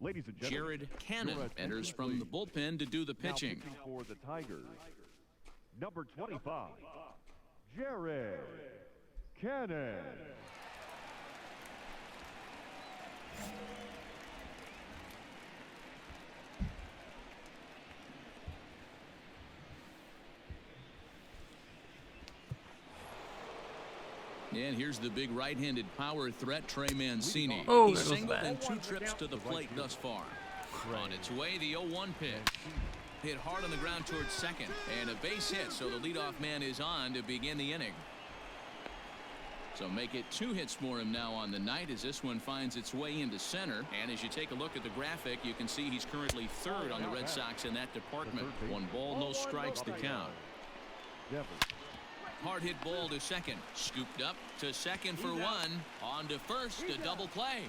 Ladies and gentlemen, Jared Cannon enters from the bullpen to do the pitching. now pitching for the Tigers, number 25, Jared Cannon. And here's the big right-handed power threat, Trey Mancini. Oh, He's that was singled bad. in 2 trips to the plate thus far. On its way, the 0-1 pitch. Hit hard on the ground towards second. And a base hit, so the leadoff man is on to begin the inning. So make it 2 hits for him now on the night as this one finds its way into center. And as you take a look at the graphic, you can see he's currently 3rd on the Red Sox in that department. 1 ball, no strikes to count. Hard hit ball to second. Scooped up to second for 1. On to first, a double play.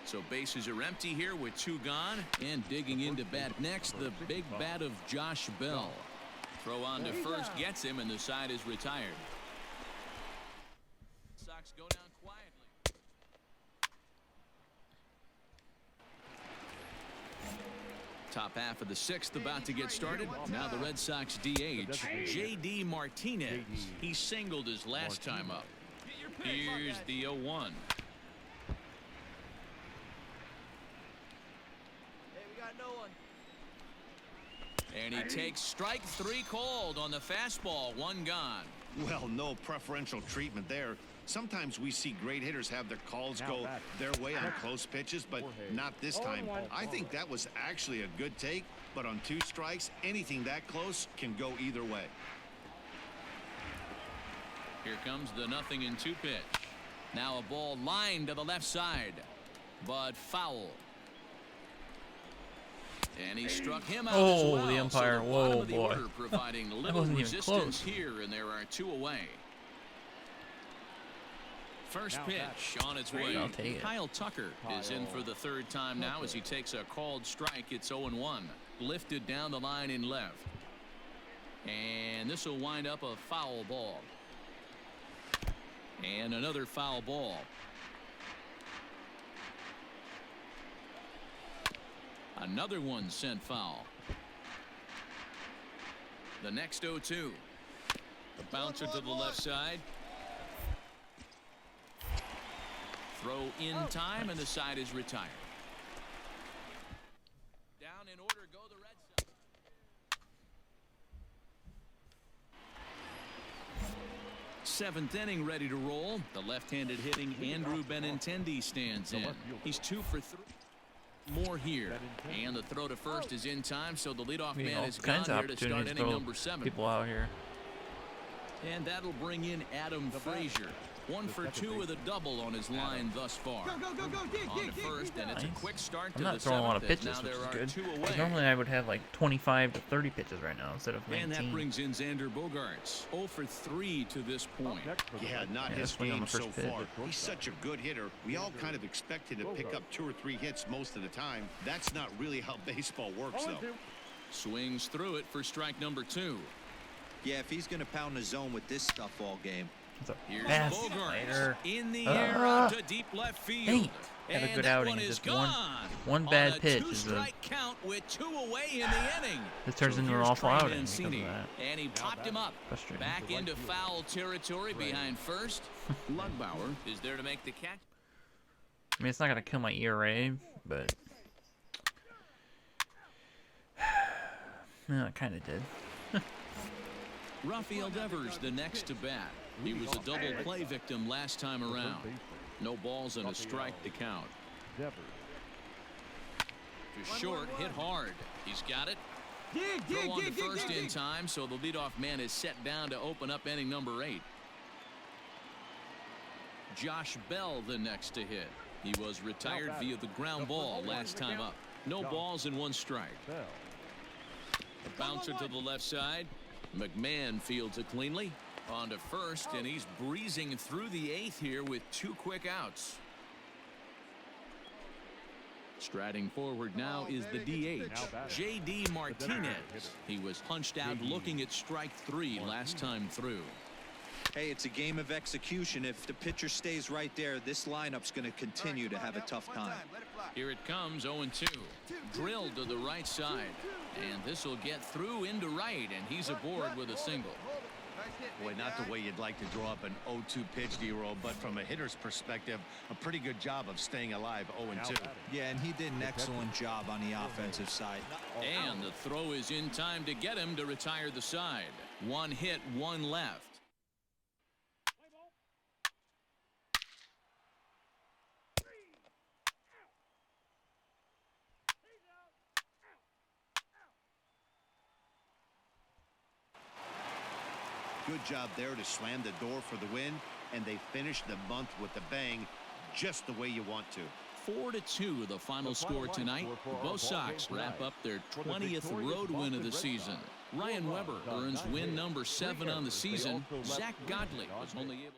So bases are empty here with 2 gone. And digging into bat next, the big bat of Josh Bell. Throw on to first gets him, and the side is retired. Sox go down quietly. Top half of the 6th about to get started. Now the Red Sox DH, J.D. Martinez. He singled his last time up. Here's the 0-1. And he takes strike 3 called on the fastball. 1 gone. Well, no preferential treatment there. Sometimes we see great hitters have their calls go their way on close pitches, but not this time. I think that was actually a good take, but on 2 strikes, anything that close can go either way. Here comes the 0-2 pitch. Now a ball lined to the left side, but foul. And he struck him out as well. The umpire. So the Whoa, the boy. order providing little wasn't even resistance close. here, and there are 2 away. First pitch on its way. I'll take it. Kyle Tucker is in for the 3rd time now as he takes a called strike. It's 0-1. Lifted down the line in left. And this will wind up a foul ball. And another foul ball. Another one sent foul. The next 0-2. The bouncer to the left side. Throw in time, and the side is retired. Down in order go the Red Sox. 7th inning ready to roll. The left-handed hitting Andrew Benintendi stands in. He's 2 for 3. More here, and the throw to first is in time, so the leadoff man is gone here to start inning number 7. People out here. And that'll bring in Adam Frazier. 1 for 2 with a double on his line thus far. On to first, and it's a quick start to I'm the not throwing a lot of 7th. pitches, Now which there is are good. 2 'Cause away. normally I would have like 25 to 30 pitches right now instead of 19. And that brings in Xander Bogaerts. 0 for 3 to this point. Yeah, not his swing on game the so first pitch. far. He's such a good hitter. We all kind of expect him to pick up 2 or 3 hits most of the time. That's not really how baseball works, though. Swings through it for strike number 2. Yeah, if he's going to pound the zone with this stuff all game. Here's Pass Bogaerts later. in the air out to deep left field. Dang it. Had a And good that outing. one is Just gone. one On bad a pitch is a. 2-strike count with 2 away in the inning. This turns into an here's awful Trey outing because of Mancini, that. and he popped him up. Frustrating. Back into foul territory behind first. Lugbauer is there to make the catch. I mean, it's not gonna kill my ERA, but no, it kind of did. Rafael Devers the next to bat. He was a double play victim last time around. No balls and a strike to count. To short, hit hard. He's got it. Throw on to first in time, so the leadoff man is set down to open up inning number 8. Josh Bell the next to hit. He was retired via the ground ball last time up. No balls and 1 strike. A bouncer to the left side. McMahon fields it cleanly. On to first, and he's breezing through the 8th here with 2 quick outs. Striding forward now is the DH, J.D. Martinez. He was hunched out looking at strike 3 last time through. Hey, it's a game of execution. If the pitcher stays right there, this lineup's going to continue to have a tough time. Here it comes, 0-2. Drilled to the right side. And this will get through into right, and he's aboard with a single. Boy, not the way you'd like to draw up an 0-2 pitch, D-roll, but from a hitter's perspective, a pretty good job of staying alive 0-2. Yeah, and he did an excellent job on the offensive side. And the throw is in time to get him to retire the side. One hit, one left. Good job there to slam the door for the win, and they finished the month with a bang, just the way you want to. 4-2 the final score tonight. Both Sox wrap up their 20th road win of the season. Ryan Weber earns win number 7 on the season. Zach Godley was only able.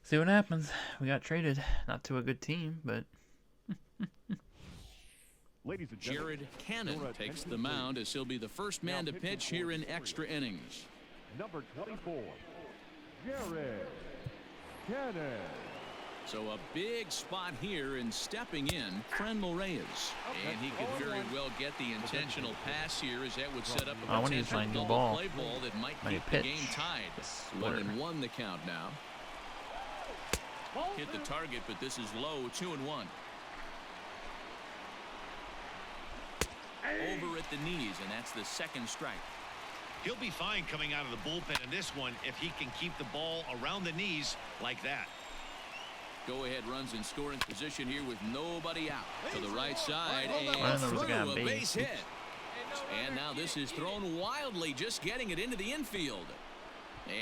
See what happens. We got traded. Not to a good team, but Ladies and gentlemen, Jared Cannon takes the mound as he'll be the first man to pitch here in extra innings. number 24, Jared Cannon. So a big spot here, and stepping in, Franmil Reyes. And he could very well get the intentional pass here, as that would set up a I want to use potential my new double ball. play ball that might My keep the pitch. game tied. 1-1 the count now. Hit the target, but this is low, 2-1. Over at the knees, and that's the second strike. He'll be fine coming out of the bullpen in this one if he can keep the ball around the knees like that. Go-ahead runs in scoring position here with nobody out. To the right side, I and didn't know it was through gonna a be. base hit. And now this is thrown wildly, just getting it into the infield.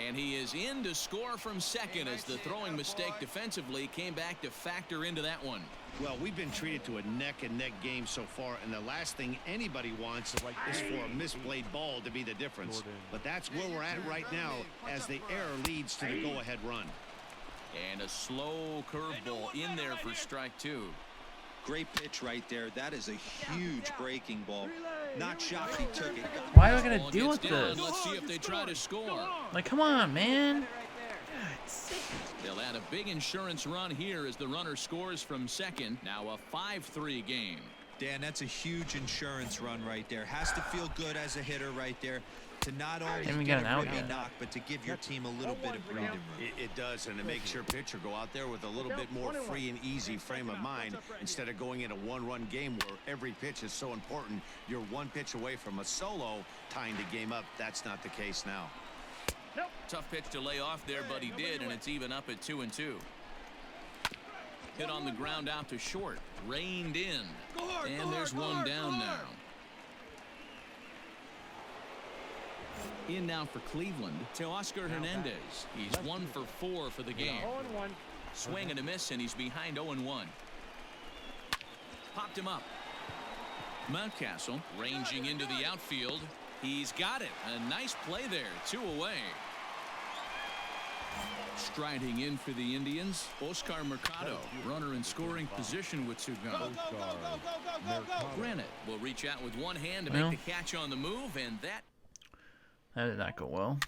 And he is in to score from second, as the throwing mistake defensively came back to factor into that one. Well, we've been treated to a neck-and-neck game so far, and the last thing anybody wants is for a misplayed ball to be the difference. But that's where we're at right now, as the error leads to the go-ahead run. And a slow curveball in there for strike 2. Great pitch right there. That is a huge breaking ball. Not shocked he took it. Why am I gonna Ball deal gets with down. this? Let's see if they try to score. Like, come on, man. They'll add a big insurance run here as the runner scores from second. Now a 5-3 game. Dan, that's a huge insurance run right there. Has to feel good as a hitter right there to not only Didn't even get get a an out ribby yet. knock, but to give your team a little bit of breathing room. It does, and it makes your pitcher go out there with a little bit more free and easy frame of mind instead of going in a one-run game where every pitch is so important. You're one pitch away from a solo tying the game up. That's not the case now. Tough pitch to lay off there, but he did, and it's even up at 2-2. Hit on the ground out to short. Reined in. And there's one down now. In now for Cleveland, Teoscar Hernandez. He's 1 for 4 for the game. Swing and a miss, and he's behind 0-1. Popped him up. Mountcastle ranging into the outfield. He's got it. A nice play there. 2 away. Striding in for the Indians, Oscar Mercado, runner in scoring position with 2 gone. Granite will reach out with one hand to make the catch on the move, and that did not go well.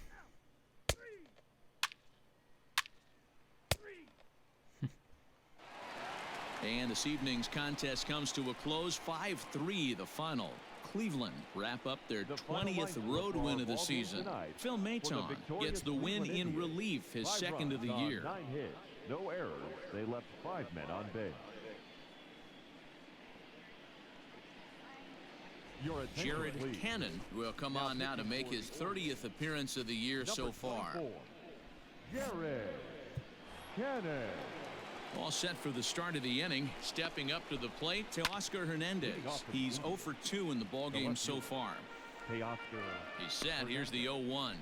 And this evening's contest comes to a close. 5-3 the final. Cleveland wrap up their 20th road win of the season. Phil Maton gets the win in relief, his second of the year. 9 hits, no errors. They left 5 men on base. Jared Cannon will come on now to make his 30th appearance of the year so far. Jared Cannon. All set for the start of the inning. Stepping up to the plate, Teoscar Hernandez. He's 0 for 2 in the ballgame so far. He's set. Here's the 0-1.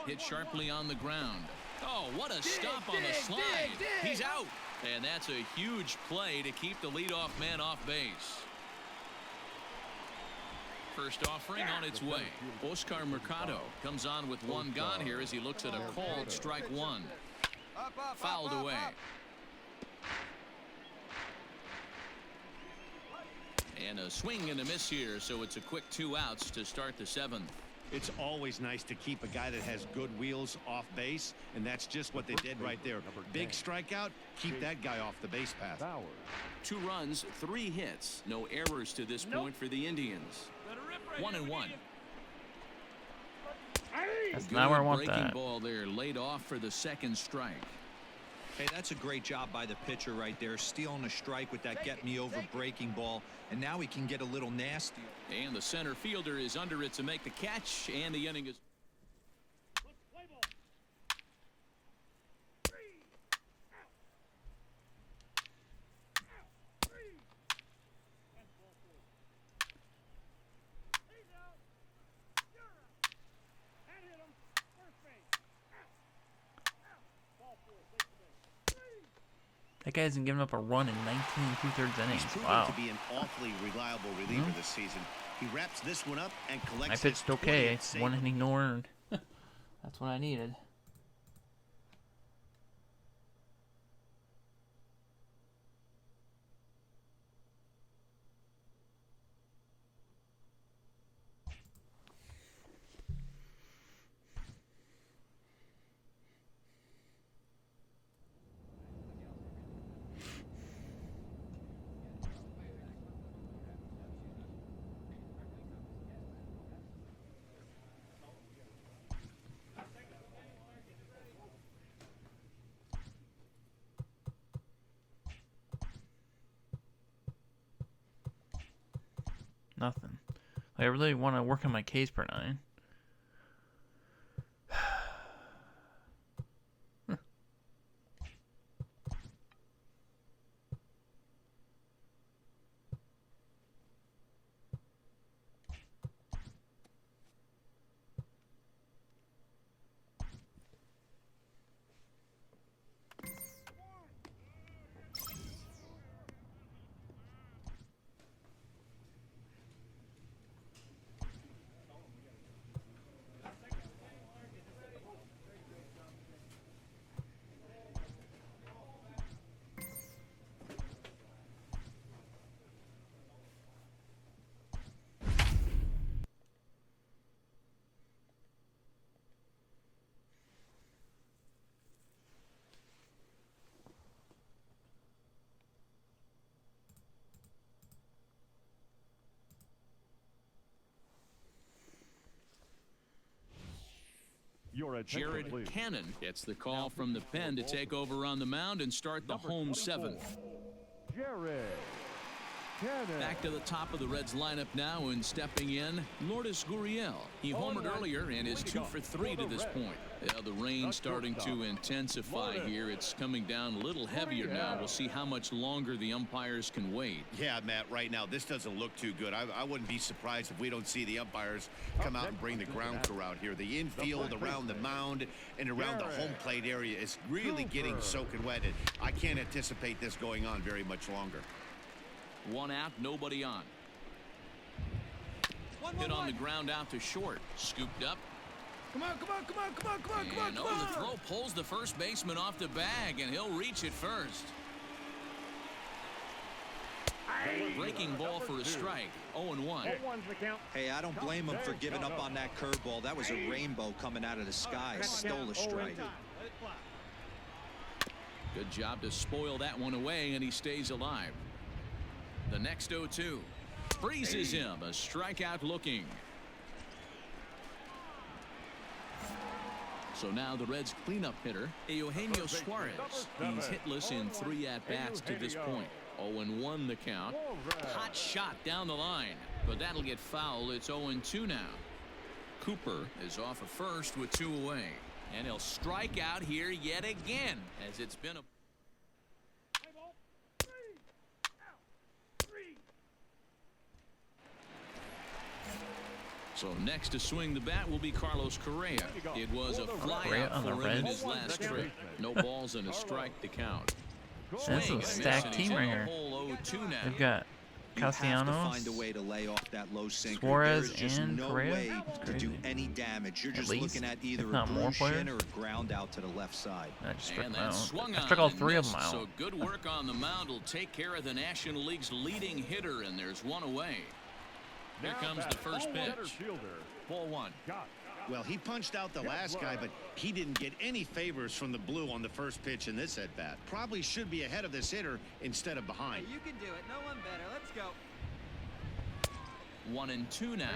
Hit sharply on the ground. Oh, what a stop on the slide. He's out. And that's a huge play to keep the leadoff man off base. First offering on its way. Oscar Mercado comes on with 1 gone here as he looks at a called strike 1. Fouled away. And a swing and a miss here, so it's a quick 2 outs to start the 7th. It's always nice to keep a guy that has good wheels off base, and that's just what they did right there. Big strikeout, keep that guy off the base path. 2 runs, 3 hits, no errors to this point for the Indians. 1-1. That's not where I want breaking that. Ball there, laid off for the 2nd strike. Hey, that's a great job by the pitcher right there, stealing a strike with that get-me-over breaking ball, and now he can get a little nasty. And the center fielder is under it to make the catch, and the inning is... That guy hasn't given up a run in 19 2/3 innings. He's proven Wow. to be an awfully reliable reliever this season. He wraps this one up and collects I his pitched okay. 20th save. 1 inning, no earned. That's what I needed. Nothing. Like, I really want to work on my Ks per 9. Your attention, Jared please. Cannon gets the call from the pen to take over on the mound and start the home seventh. Jared Cannon. Back to the top of the Reds lineup now, and stepping in, Lourdes Gurriel. He homered earlier and is 2 for 3 to this point. Yeah, the rain's starting to intensify here. It's coming down a little heavier now. We'll see how much longer the umpires can wait. Yeah, Matt, right now, this doesn't look too good. I wouldn't be surprised if we don't see the umpires come out and bring the ground crew out here. The infield, around the mound, and around the home plate area is really getting soaking wet. And I can't anticipate this going on very much longer. 1 out, nobody on. Hit on the ground out to short. Scooped up. Come on, come on, come on, come on, come on, come on, And come on. the throw pulls the first baseman off the bag, and he'll reach it first. Breaking ball for a strike. 0-1. Hey, I don't blame him for giving up on that curveball. That was a rainbow coming out of the sky. Stole a strike. Good job to spoil that one away, and he stays alive. The next 0-2. Freezes him. A strikeout looking. So now the Reds' cleanup hitter, Eugenio Suarez. He's hitless in 3 at-bats to this point. 0-1 the count. Hot shot down the line, but that'll get fouled. It's 0-2 now. Cooper is off of first with 2 away, and he'll strike out here yet again, as it's been a So next to swing the bat will be Carlos Correa. It was a flyout for him in his last trip. No balls and a strike to count. This is a stacked team right here. They've got Castellanos, Find a way to lay off that low sinker. Suarez, There's just and no Correa. way That's to do crazy. any damage. You're At just least, looking at if either a not more blue players. shin or a ground out to the left side. I just struck And them that out. swung I on struck all and 3 of missed, them out. So good work on the mound will take care of the National League's leading hitter, and there's 1 away. Here comes the first pitch. Ball 1. Well, he punched out the last guy, but he didn't get any favors from the blue on the first pitch in this at-bat. Probably should be ahead of this hitter instead of behind. You can do it. No one better. Let's go. 1-2 now.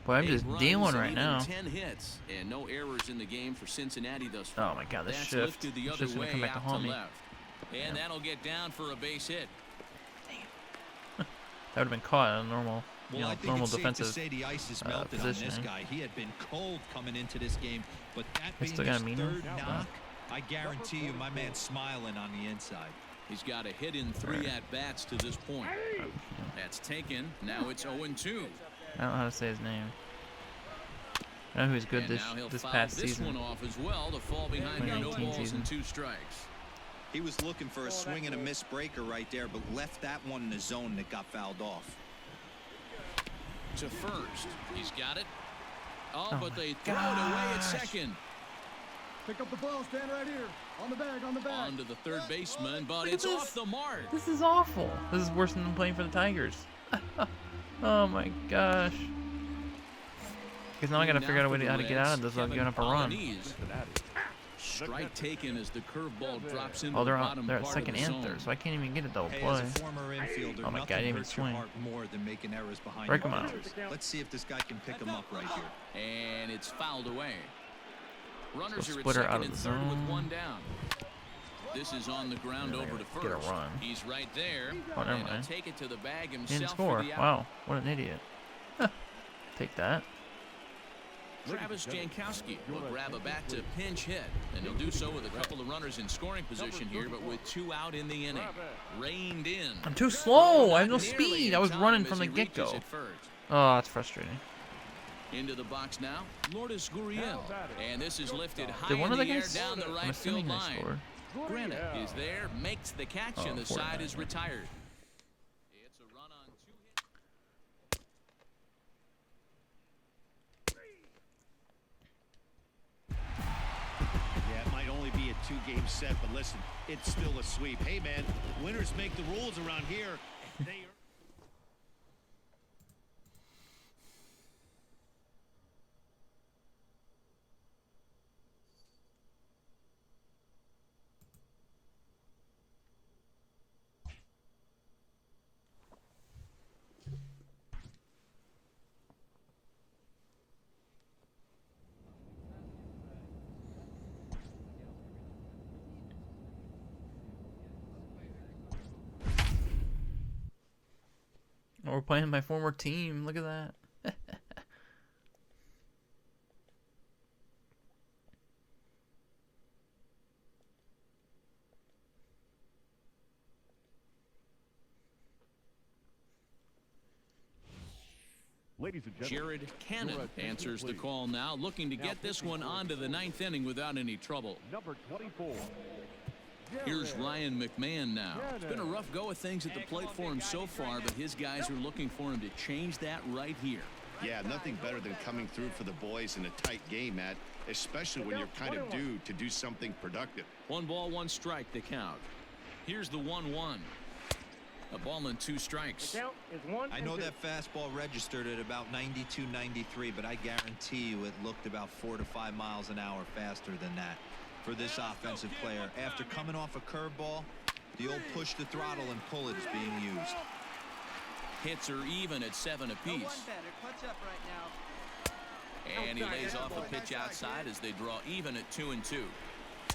Boy, I'm 8 just runs dealing and right even now. 10 hits, and no errors in the game for Cincinnati thus far. Oh my God, this That's shift. lifted the It's other just gonna way come back to out haunt me. left. And that'll get down for a base hit. That would have been caught in a normal, Well, I think normal it's safe to defensive. say the ice is melted on this positioning. guy. He had been cold coming into this game, but that They being still got his a meaner? third Yeah. knock, I guarantee you my man's smiling on the inside. He's got a hit in 3 at-bats to this point. That's taken. Now it's 0-2. I don't know how to say his name. I know who's good And now he'll this foul past this season. one off as well to fall behind here. No 2019 balls season. and 2 strikes. He was looking for a swing and a miss breaker right there, but left that one in the zone that got fouled off. To first. He's got it. Oh But my they throw it away at gosh. second. Pick up the ball. Stand right here. On the bag. On the bag. On to the third baseman, but Look at it's this. off the mark. This is awful. This is worse than playing for the Tigers. Oh my gosh. Because now I gotta figure out a way to how to get out of this without giving up a run. Polonese. Strike taken as the curveball drops into Oh, the they're bottom at part second of the and zone. third, so I can't even get a double Hey, play. as a former infielder, Oh my God, I nothing didn't even hurts your swing. heart more than making errors behind Break your 'em out. pitchers. Let's see if this guy can pick him up right here. And it's fouled away. Runners So are at splitter out second of and the third with zone. 1 down. This is on the ground Yeah, over to get a first. run. He's right there. Oh, never and he'll mind. take it to the bag Didn't himself score. for the out. Wow, what an idiot. Take that. Travis Jankowski will grab a bat to pinch hit, and he'll do so with a couple of runners in scoring position here, but with 2 out in the inning. Reined in. I'm too slow. I have no Not nearly speed. in I was time running as from he the reaches get-go. it first. Oh, that's frustrating. Into the box now, Lourdes Gurriel, and this is lifted high Did one in of the the air guys? down the I'm right assuming field they line. scored. Granite is there, makes the catch, Oh, and the side is 49. retired. It's a run on 2 hits. Yeah, it might only be a 2-game set, but listen, it's still a sweep. Hey, man, winners make the rules around here. They are we're playing my former team. Look at that. Ladies and gentlemen, Jared Cannon answers the call now, looking to get this one onto the 9th inning without any trouble. number 24. Here's Ryan McMahon now. It's been a rough go of things at the plate for him so far, but his guys are looking for him to change that right here. Yeah, nothing better than coming through for the boys in a tight game, Matt, especially when you're kind of due to do something productive. 1 ball, 1 strike to count. Here's the 1-1. A ball and 2 strikes. I know that fastball registered at about 92, 93, but I guarantee you it looked about 4 to 5 miles an hour faster than that for this offensive player. After coming off a curveball, the old push the throttle and pull it is being used. Hits are even at 7 apiece. And he lays off a pitch outside as they draw even at 2-2.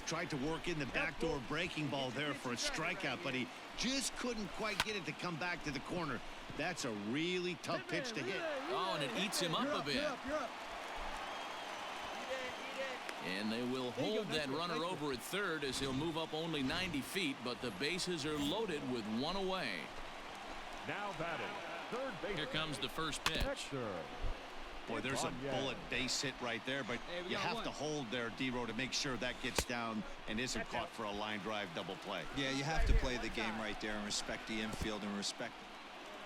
Tried to work in the backdoor breaking ball there for a strikeout, but he just couldn't quite get it to come back to the corner. That's a really tough pitch to hit. Oh, and it eats him up a bit. And they will hold that runner over at third as he'll move up only 90 feet, but the bases are loaded with 1 away. Now batting, third base. Here comes the first pitch. Hector. Boy, there's a bullet base hit right there, but you have to hold there, D-Row, to make sure that gets down and isn't caught for a line drive double play. Yeah, you have to play the game right there and respect the infield and respect.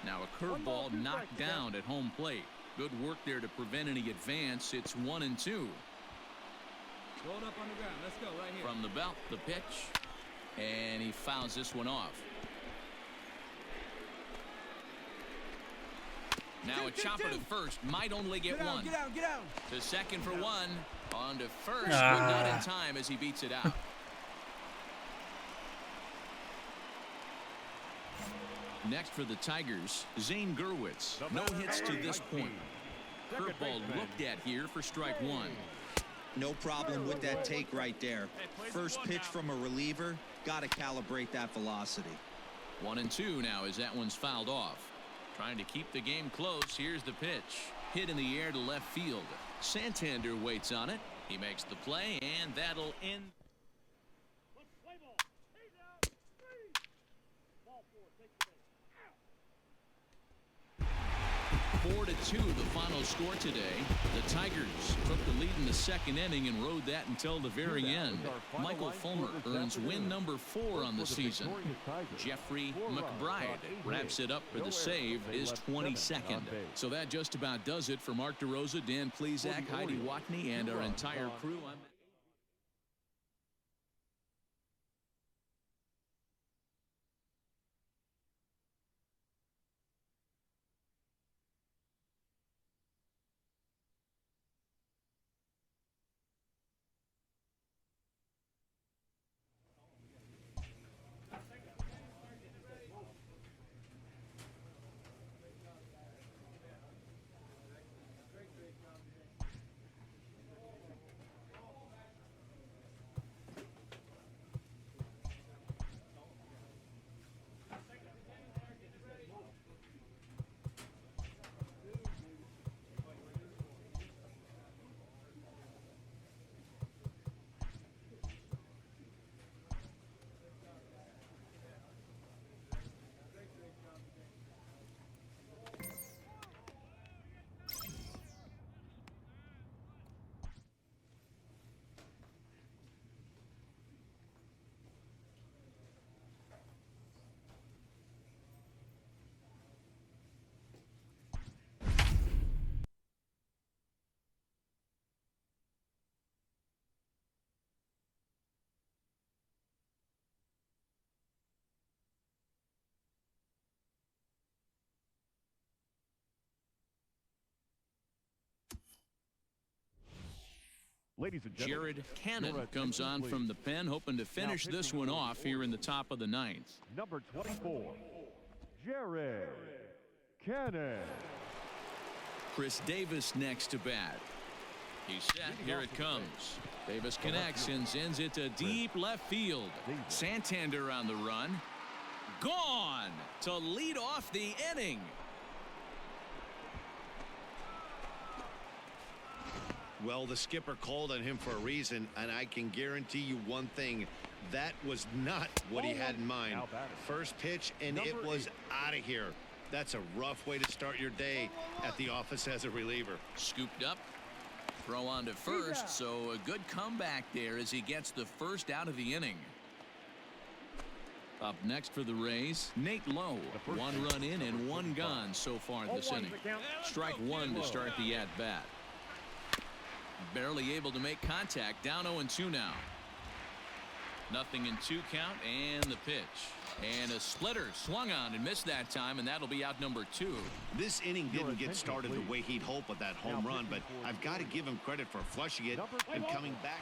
Now a curveball knocked down at home plate. Good work there to prevent any advance. It's 1-2. Roll up on the ground. Let's go right here. From the belt, the pitch, and he fouls this one off. Now a chopper to first, might only get one. Get out, get out. To second for 1. On to first, but not in time as he beats it out. Next for the Tigers, Zane Gurwitz. No hits to this point. Curveball looked at here for strike 1. No problem with that take right there. First pitch from a reliever, got to calibrate that velocity. 1-2 now as that one's fouled off. Trying to keep the game close. Here's the pitch. Hit in the air to left field. Santander waits on it. He makes the play, and that'll end. 4-2 the final score today. The Tigers took the lead in the 2nd inning and rode that until the very end. Michael Fulmer earns win number 4 on the season. Jeffrey McBride wraps it up for the save, his 22nd. So that just about does it for Mark DeRosa, Dan Plesac, Heidi Watney, and our entire crew. Ladies and gentlemen, Jared Cannon comes on from the pen, hoping to finish this one off here in the top of the 9th. number 24, Jared Cannon. Chris Davis next to bat. He's set. Here it comes. Davis connects and sends it to deep left field. Santander on the run. Gone to lead off the inning. Well, the skipper called on him for a reason, and I can guarantee you one thing. That was not what he had in mind. First pitch, and it was out of here. That's a rough way to start your day at the office as a reliever. Scooped up. Throw on to first, so a good comeback there as he gets the first out of the inning. Up next for the Rays, Nate Lowe. 1 run in and 1 gone so far this inning. Strike 1 to start the at-bat. Barely able to make contact. Down 0-2 now. 0-2 count, and the pitch. And a splitter swung on and missed that time, and that'll be out number 2. This inning didn't get started the way he'd hoped with that home run, but I've got to give him credit for flushing it and coming back.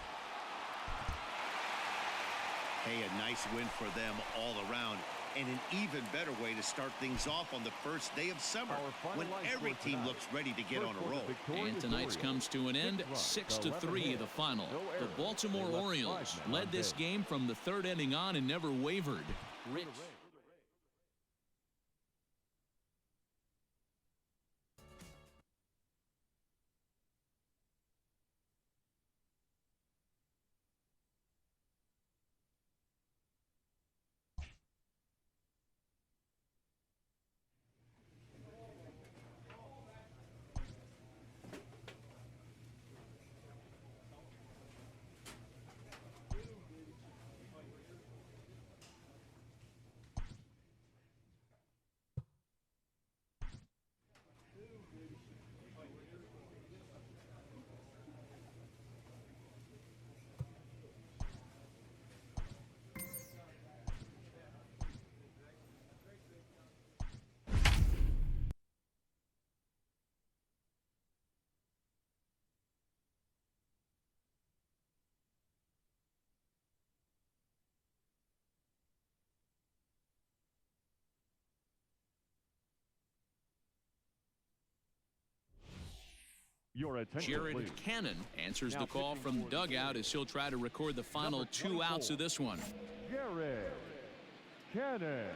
Hey, a nice win for them all around, and an even better way to start things off on the first day of summer when every team looks ready to get on a roll. And tonight's comes to an end, 6-3 the final. The Baltimore Orioles led this game from the 3rd inning on and never wavered. Rich. Your attention, Jared please. Cannon answers the call from dugout as he'll try to record the final 2 outs of this one. Jared Cannon.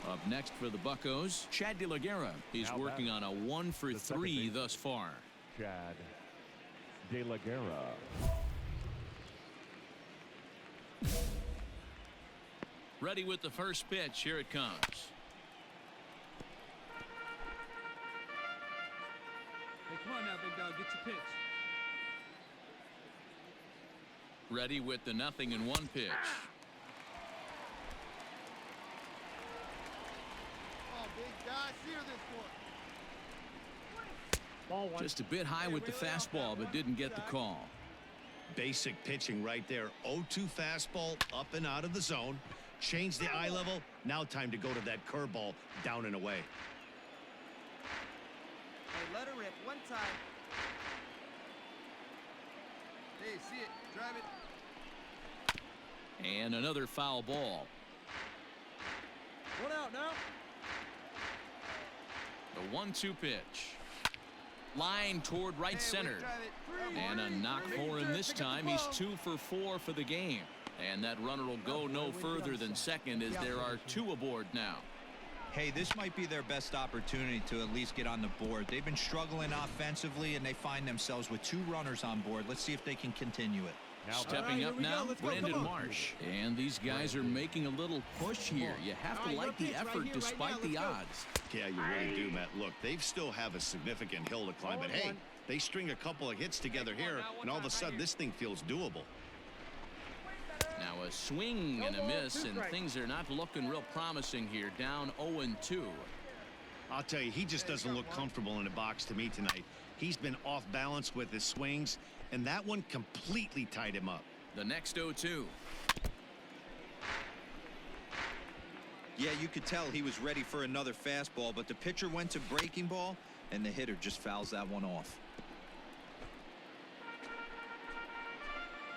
Up next for the Buccos, Chad De La Guerra. He's working on a 1 for 3 thus far. Chad De La Guerra. Ready with the first pitch. Here it comes. Hey, come on now, big dog. Get your pitch. Ready with the 0-1 pitch. Oh, big guy, sear this one. Just a bit high with the fastball, but didn't get the call. Basic pitching right there. 0-2 fastball up and out of the zone. Change the eye level. Now time to go to that curveball down and away. Hey, let her rip one time. Hey, see it. Drive it. And another foul ball. 1 out now. The 1-2 pitch. Line toward right center. And a knock for him this time. He's 2 for 4 for the game. And that runner will go no further than second as there are 2 aboard now. Hey, this might be their best opportunity to at least get on the board. They've been struggling offensively, and they find themselves with 2 runners on board. Let's see if they can continue it. Stepping up now, Brandon Marsh. And these guys are making a little push here. You have to like the effort despite the odds. Yeah, you really do, Matt. Look, they still have a significant hill to climb, but hey, they string a couple of hits together here, and all of a sudden this thing feels doable. Now a swing and a miss, and things are not looking real promising here. Down 0-2. I'll tell you, he just doesn't look comfortable in the box to me tonight. He's been off balance with his swings, and that one completely tied him up. The next 0-2. Yeah, you could tell he was ready for another fastball, but the pitcher went to breaking ball, and the hitter just fouls that one off.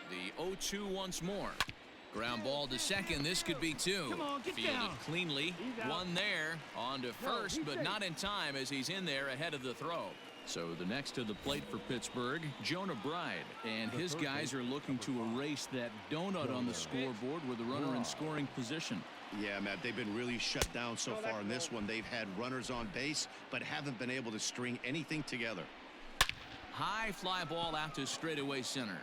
The 0-2 once more. Ground ball to second. This could be 2. Fielded cleanly. 1 there. On to first, but not in time as he's in there ahead of the throw. So the next to the plate for Pittsburgh, Jonah Bride. And his guys are looking to erase that donut on the scoreboard with the runner in scoring position. Yeah, Matt, they've been really shut down so far in this one. They've had runners on base, but haven't been able to string anything together. High fly ball out to straightaway center.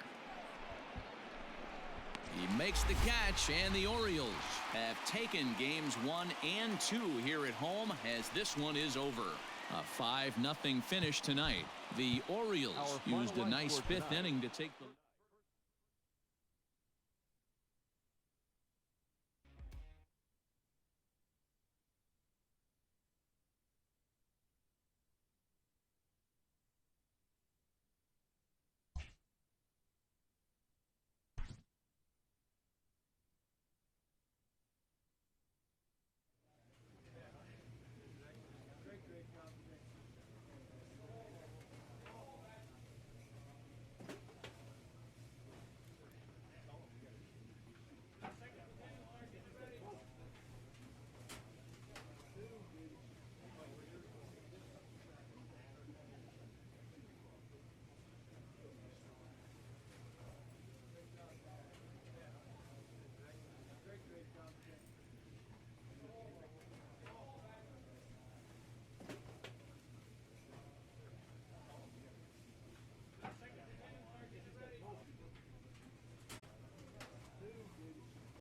He makes the catch, and the Orioles have taken games 1 and 2 here at home as this one is over. A 5-0 finish tonight. The Orioles used a nice 5th inning to take the